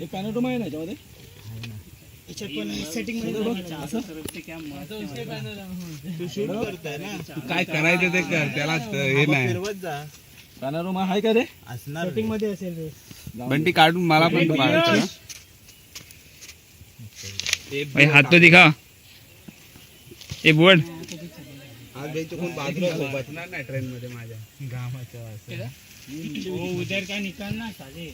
एक पॅनोरमा आहे ना याच्यामध्ये काय करायचं ते कर, त्याला हे नाही. पॅनोरमा आहे का रे? सेटिंग मध्ये असेल रे. बंटी काढून मला पण पाहायचं. हाथ तो दिखा. ए बोर्ड आज भाई कोण बाजूला बसणार नाही ट्रेन मध्ये माझ्या घामाच्या वास. उधर का निकालना साले.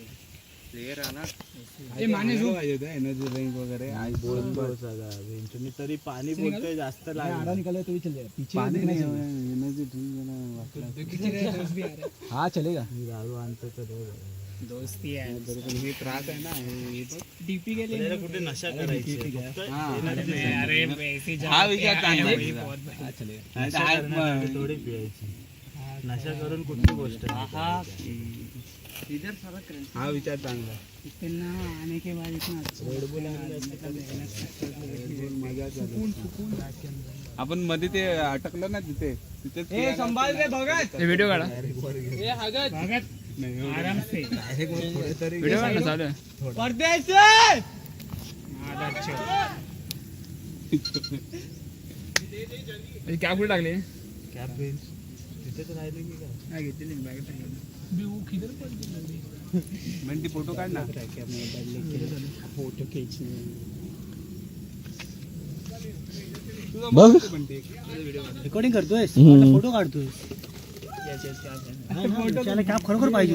एनर्जी ड्रिंक वगैरे आज तुम्ही तरी पाणी बोलतोय जास्त आधा निकाला तो भी चल जाएगा पीछे पाणी देखना नाही चाहिए। एनर्जी ड्रिंक हाँ चलेगा। दारू आणतो तर दोस्ती आहे. हे त्रास आहे ना हे बघ. डीपी गेले कुठे नशा करायची अरे पैसे हा विचार चांगला आहे. हाँ चलेगा। नाही तर आज थोडी पियायची नशा करून कुठली गोष्ट हा विचार चांगला आहे. इतना आने के बाद इतना आपण मध्ये ते अटकलं ना तिथे संभाल रे भगत। व्हिडिओ काढा. भगत आराम से व्हिडिओ काढणं चालू आहे. परदेश कॅप कुठे टाकली? कॅप तिथेच राहिले की काय घेतली बॅग बंटी फोटो काढ ना. फोटो खींचणे बघ बंटी रेकॉर्डिंग करतोय फोटो काढतोय त्याला कॅप खरोखर पाहिजे